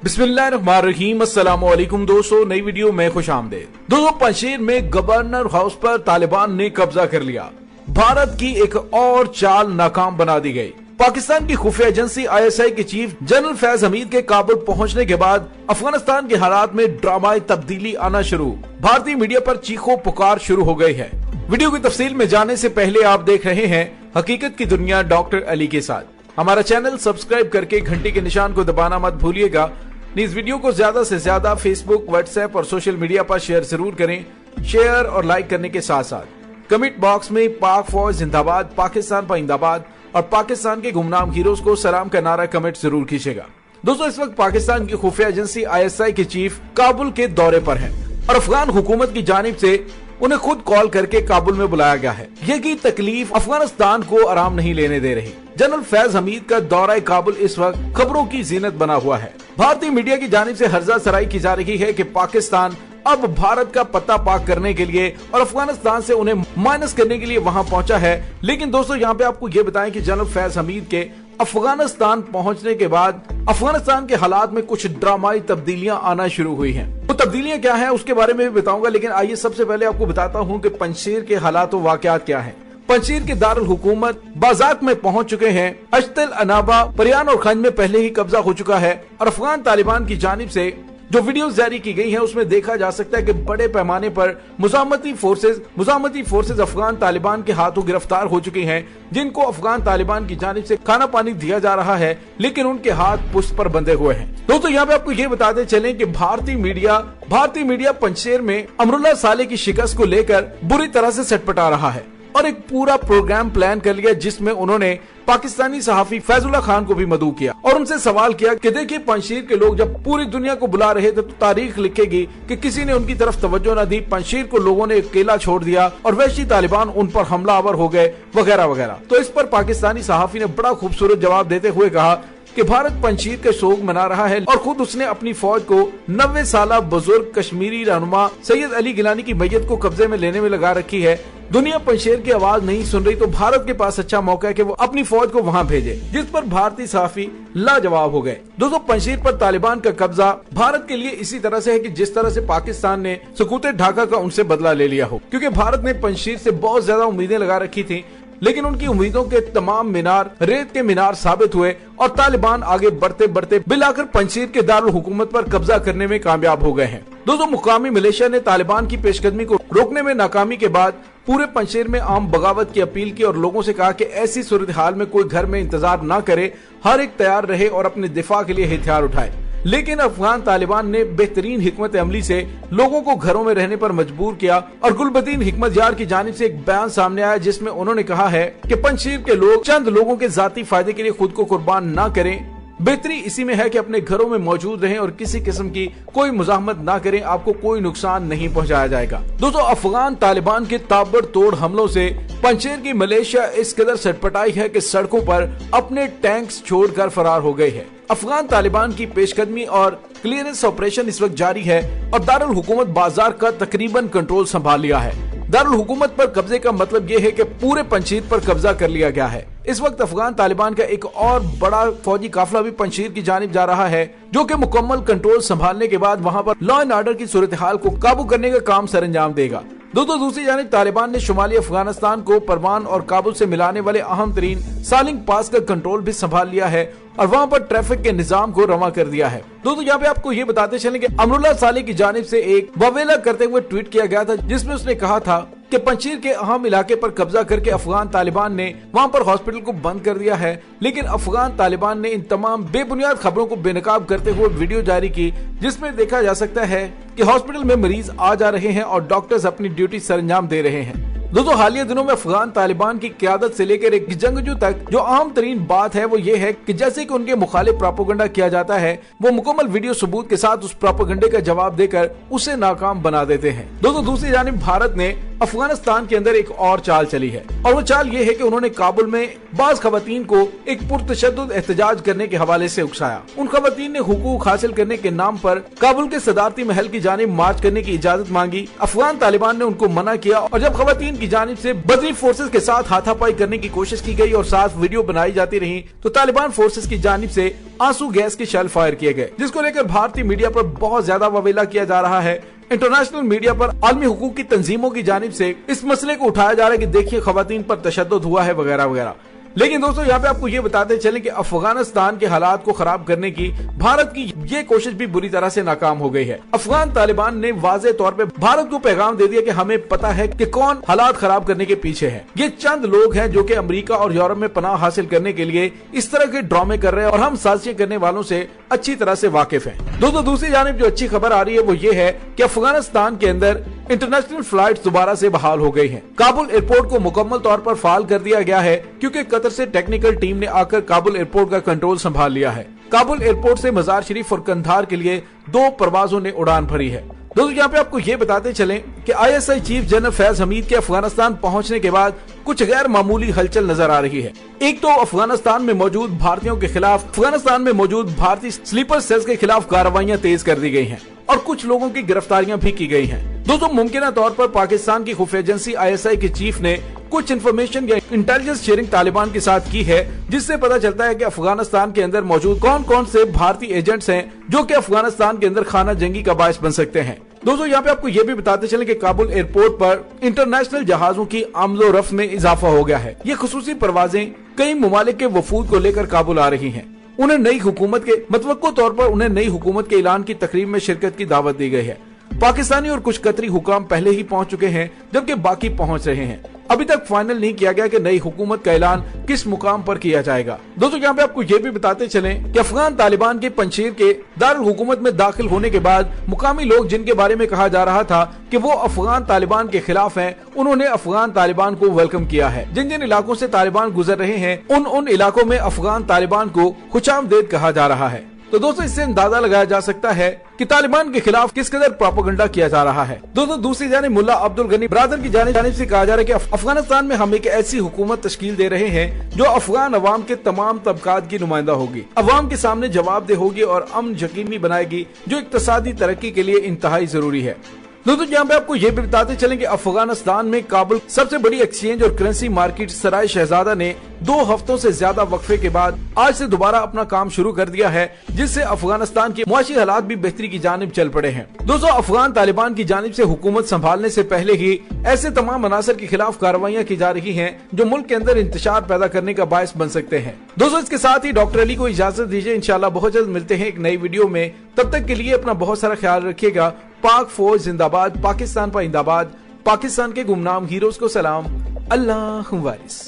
बिस्मिल्लाहिर्रहमानिर्रहीम। अस्सलाम वालेकुम दोस्तों, नई वीडियो में खुशामदीद। दोस्तों, पंजशीर में गवर्नर हाउस पर तालिबान ने कब्जा कर लिया। भारत की एक और चाल नाकाम बना दी गई। पाकिस्तान की खुफिया एजेंसी ISI के चीफ जनरल फैज हमीद के काबुल पहुंचने के बाद अफगानिस्तान के हालात में ड्रामाई तब्दीली आना शुरू। भारतीय मीडिया पर चीखों पुकार शुरू हो गई है। वीडियो की तफसील में जाने से पहले आप देख रहे हैं हकीकत की दुनिया डॉक्टर अली के साथ। हमारा चैनल सब्सक्राइब करके घंटी के निशान को दबाना मत भूलिएगा। इस वीडियो को ज्यादा से ज्यादा फेसबुक, व्हाट्सएप और सोशल मीडिया पर शेयर जरूर करें। शेयर और लाइक करने के साथ साथ कमेंट बॉक्स में पाक फौज जिंदाबाद, पाकिस्तान पाइंदाबाद और पाकिस्तान के गुमनाम हीरोज को सलाम का नारा कमेंट जरूर कीजिएगा। दोस्तों, इस वक्त पाकिस्तान की खुफिया एजेंसी ISI के चीफ काबुल के दौरे पर हैं और अफगान हुकूमत की जानिब से उन्हें खुद कॉल करके काबुल में बुलाया गया है। ये की तकलीफ अफगानिस्तान को आराम नहीं लेने दे रही। जनरल फैज हमीद का दौरा काबुल इस वक्त खबरों की जीनत बना हुआ है। भारतीय मीडिया की जानिब से हर्जा सराई की जा रही है कि पाकिस्तान अब भारत का पत्ता पाक करने के लिए और अफगानिस्तान से उन्हें माइनस करने के लिए वहां पहुंचा है। लेकिन दोस्तों, यहाँ पे आपको ये बताएं कि जनरल फैज हमीद के अफगानिस्तान पहुंचने के बाद अफगानिस्तान के हालात में कुछ ड्रामाई तब्दीलियां आना शुरू हुई हैं। वो तब्दीलियां क्या हैं उसके बारे में भी बताऊंगा, लेकिन आइए सबसे पहले आपको बताता हूं कि पंजशीर के हालात व वाकयात क्या हैं। पंजशीर के दारुल हुकूमत बाजाक में पहुंच चुके हैं। अश्तल अनाबा, परियान और खंज में पहले ही कब्जा हो चुका है और अफगान तालिबान की जानिब से जो वीडियो जारी की गई है उसमें देखा जा सकता है कि बड़े पैमाने पर मुजामती फोर्सेज अफगान तालिबान के हाथों गिरफ्तार हो चुकी हैं, जिनको अफगान तालिबान की जानिब से खाना पानी दिया जा रहा है, लेकिन उनके हाथ पुष्ट पर बंधे हुए हैं। दोस्तों, यहाँ पे आपको ये बताते चलें कि भारतीय मीडिया पंजशीर में अमरुल्लाह साले की शिकस्त को लेकर बुरी तरह से सटपटा रहा है और एक पूरा प्रोग्राम प्लान कर लिया, जिसमें उन्होंने पाकिस्तानी सहाफी फैजुल्लाह खान को भी मदऊ किया और उनसे सवाल किया कि देखिए, पंजशीर के लोग जब पूरी दुनिया को बुला रहे थे तो तारीख लिखेगी कि किसी ने उनकी तरफ तवज्जो न दी, पंजशीर को लोगों ने अकेला छोड़ दिया और वैशी तालिबान उन पर हमलावर हो गए वगैरह वगैरह। तो इस पर पाकिस्तानी सहाफी ने बड़ा खूबसूरत जवाब देते हुए कहा कि भारत पंजशीर के शोक मना रहा है और खुद उसने अपनी फौज को 90 साल बुजुर्ग कश्मीरी रहनुमा सैयद अली गिलानी की मैयत को कब्जे में लेने में लगा रखी है। दुनिया पंजशीर की आवाज नहीं सुन रही तो भारत के पास अच्छा मौका है कि वो अपनी फौज को वहां भेजे, जिस पर भारतीय सहाफी लाजवाब हो गए। दोस्तों, पंजशीर पर तालिबान का कब्जा भारत के लिए इसी तरह से है कि जिस तरह से पाकिस्तान ने सकूत ढाका का उनसे बदला ले लिया हो, क्योंकि भारत ने पंजशीर से बहुत ज्यादा उम्मीदें लगा रखी थी, लेकिन उनकी उम्मीदों के तमाम मीनार रेत के मीनार साबित हुए और तालिबान आगे बढ़ते बढ़ते बिलाकर पंजशीर के दारुल हुकूमत पर कब्जा करने में कामयाब हो गए हैं। दोस्तों, मुकामी मलेशिया ने तालिबान की पेशकदमी को रोकने में नाकामी के बाद पूरे पंजशीर में आम बगावत की अपील की और लोगों से कहा कि ऐसी सूरत हाल में कोई घर में इंतजार न करे, हर एक तैयार रहे और अपने दिफा के लिए हथियार उठाए। लेकिन अफगान तालिबान ने बेहतरीन हिकमत अमली से लोगों को घरों में रहने पर मजबूर किया और गुलबदीन हिकमत यार की जानिब से एक बयान सामने आया, जिसमें उन्होंने कहा है कि पंजशीर के लोग चंद लोगों के जाती फायदे के लिए खुद को कुर्बान न करें। बेहतरी इसी में है कि अपने घरों में मौजूद रहें और किसी किस्म की कोई मुजाहमत ना करें, आपको कोई नुकसान नहीं पहुंचाया जाएगा। दोस्तों, अफगान तालिबान के ताबड़तोड़ हमलों से पंजशीर की मलेशिया इस कदर सटपटाई है कि सड़कों पर अपने टैंक्स छोड़कर फरार हो गई है। अफगान तालिबान की पेशकदमी और क्लियरेंस ऑपरेशन इस वक्त जारी है और दारुल हुकूमत बाजार का तकरीबन कंट्रोल संभाल लिया है। दारुल हुकूमत पर कब्जे का मतलब ये है कि पूरे पंजशीर पर कब्जा कर लिया गया है। इस वक्त अफगान तालिबान का एक और बड़ा फौजी काफिला भी पंजशीर की जानिब जा रहा है, जो कि मुकम्मल कंट्रोल संभालने के बाद वहां पर लॉ एंड ऑर्डर की सूरत हाल को काबू करने का काम सरंजाम देगा। दोस्तों, दूसरी जानिब तालिबान ने शुमाली अफगानिस्तान को परवान और काबुल से मिलाने वाले अहम तरीन सालिंग पास का कंट्रोल भी संभाल लिया है और वहां पर ट्रैफिक के निजाम को रवा कर दिया है। दोस्तों, यहाँ पे आपको ये बताते चलें कि अमरुल्लाह साले की जानिब से एक वावेला करते हुए ट्वीट किया गया था, जिसमें उसने कहा था कि पंजशीर के अहम इलाके पर कब्जा करके अफगान तालिबान ने वहां पर हॉस्पिटल को बंद कर दिया है, लेकिन अफगान तालिबान ने इन तमाम बेबुनियाद खबरों को बेनकाब करते हुए वीडियो जारी की, जिसमें देखा जा सकता है कि हॉस्पिटल में मरीज आ जा रहे हैं और डॉक्टर्स अपनी ड्यूटी सरंजाम दे रहे हैं। दोस्तों, हालिया दिनों में अफगान तालिबान की क़यादत से लेकर एक जंगजू तक जो अहम तरीन बात है वो ये है कि जैसे कि उनके मुखालिफ प्रोपेगेंडा किया जाता है, वो मुकम्मल वीडियो सबूत के साथ उस प्रोपेगेंडे का जवाब देकर उसे नाकाम बना देते हैं। दोस्तों, दूसरी जानिब भारत ने अफगानिस्तान के अंदर एक और चाल चली है, और वो चाल ये है कि उन्होंने काबुल में बाज खवातीन को एक पुरतशद्दुद एहतजाज करने के हवाले से उकसाया। उन खवातीन ने हुकूक हासिल करने के नाम पर काबुल के सदारती महल की जानिब मार्च करने की इजाजत मांगी। अफगान तालिबान ने उनको मना किया, और जब खवातीन की जानिब से बदरी फोर्सेस के साथ हाथापाई करने की कोशिश की गई और साथ वीडियो बनाई जाती रही, तो तालिबान फोर्सेस की जानिब से आंसू गैस के शेल फायर किए गए, जिसको लेकर भारतीय मीडिया पर बहुत ज्यादा ववेला किया जा रहा है। इंटरनेशनल मीडिया पर आलमी हुकूक की तंजीमों की जानिब से इस मसले को उठाया जा रहा है कि देखिए खवातीन पर तशद्दुद हुआ है वगैरह वगैरह। लेकिन दोस्तों यहाँ पे आपको ये बताते चलें कि अफगानिस्तान के हालात को खराब करने की भारत की ये कोशिश भी बुरी तरह से नाकाम हो गई है। अफगान तालिबान ने वाज़े तौर पे भारत को पैगाम दे दिया कि हमें पता है कि कौन हालात खराब करने के पीछे है। ये चंद लोग हैं जो कि अमेरिका और यूरोप में पनाह हासिल करने के लिए इस तरह के ड्रामे कर रहे हैं, और हम साजिशें करने वालों से अच्छी तरह से वाकिफ हैं। दोस्तों दूसरी जानिब जो अच्छी खबर आ रही है वो ये है कि अफगानिस्तान के अंदर इंटरनेशनल फ्लाइट दोबारा से बहाल हो गई हैं। काबुल एयरपोर्ट को मुकम्मल तौर पर फाल कर दिया गया है, क्योंकि कतर से टेक्निकल टीम ने आकर काबुल एयरपोर्ट का कंट्रोल संभाल लिया है। काबुल एयरपोर्ट से मजार शरीफ और कंधार के लिए 2 परवाजों ने उड़ान भरी है। दोस्तों यहाँ पे आपको ये बताते चलें कि ISI chief general Faiz Hamid के अफगानिस्तान पहुंचने के बाद कुछ गैर मामूली हलचल नजर आ रही है। एक तो अफगानिस्तान में मौजूद भारतीयों के खिलाफ अफगानिस्तान में मौजूद भारतीय स्लीपर सेल्स के खिलाफ कार्रवाइयां तेज कर दी गई हैं, और कुछ लोगों की गिरफ्तारियां भी की गई हैं। दोस्तों मुमकिन तौर पर पाकिस्तान की खुफिया एजेंसी ISI के चीफ ने कुछ इंफॉर्मेशन या इंटेलिजेंस शेयरिंग तालिबान के साथ की है, जिससे पता चलता है कि अफगानिस्तान के अंदर मौजूद कौन कौन से भारतीय एजेंट्स हैं जो कि अफगानिस्तान के अंदर खाना जंगी का बायस बन सकते हैं। दोस्तों यहाँ पे आपको ये भी बताते चलें कि काबुल एयरपोर्ट पर इंटरनेशनल जहाजों की आमदो रफ्त में इजाफा हो गया है। ये खुसूसी परवाजें कई मुमालिक के वफूद को लेकर काबुल आ रही हैं। उन्हें नई हुकूमत के मतवक्को तौर पर उन्हें नई हुकूमत के ऐलान की तकरीब में शिरकत की दावत दी गई है। पाकिस्तानी और कुछ कतरी हुकाम पहले ही पहुंच चुके हैं, जबकि बाकी पहुंच रहे हैं। अभी तक फाइनल नहीं किया गया कि नई हुकूमत का ऐलान किस मुकाम पर किया जाएगा। दोस्तों यहाँ पे आपको ये भी बताते चलें कि अफगान तालिबान के पंजशीर के दारुल हुकूमत में दाखिल होने के बाद मुकामी लोग जिनके बारे में कहा जा रहा था कि वो अफगान तालिबान के खिलाफ हैं, उन्होंने अफगान तालिबान को वेलकम किया है। जिन जिन इलाकों से तालिबान गुजर रहे हैं उन इलाकों में अफगान तालिबान को खुशामदीद कहा जा रहा है। तो दोस्तों इससे अंदाजा लगाया जा सकता है कि तालिबान के खिलाफ किस कदर प्रोपेगेंडा किया जा रहा है। दोस्तों दूसरी जानिब मुल्ला अब्दुल गनी ब्रादर की जानिब से कहा जा रहा है कि अफगानिस्तान में हम एक ऐसी हुकूमत तश्कील दे रहे हैं जो अफगान अवाम के तमाम तबकात की नुमाइंदा होगी, अवाम के सामने जवाबदेह होगी और अमन यकीनी बनाएगी, जो इक्तसादी तरक्की के लिए इंतहाई जरूरी है। दोस्तों यहाँ पे आपको ये भी बताते चलें कि अफगानिस्तान में काबुल सबसे बड़ी एक्सचेंज और करेंसी मार्केट सराय शहजादा ने 2 हफ्तों से ज्यादा वक्फे के बाद आज से दोबारा अपना काम शुरू कर दिया है, जिससे अफगानिस्तान के मुआशी हालात भी बेहतरी की जानिब चल पड़े हैं। दोस्तों अफगान तालिबान की जानिब से हुकूमत संभालने से पहले ही ऐसे तमाम अनासर के खिलाफ कार्रवाइयां की जा रही हैं जो मुल्क के अंदर इंतशार पैदा करने का बायस बन सकते हैं। दोस्तों इसके साथ ही डॉक्टर अली को इजाजत दीजिए, इंशाल्लाह बहुत जल्द मिलते हैं एक नई वीडियो में। तब तक के लिए अपना बहुत सारा ख्याल रखिएगा। पाक फौज जिंदाबाद, पाकिस्तान पाइंदाबाद, पाकिस्तान के गुमनाम हीरोज को सलाम, अल्लाह वारिस।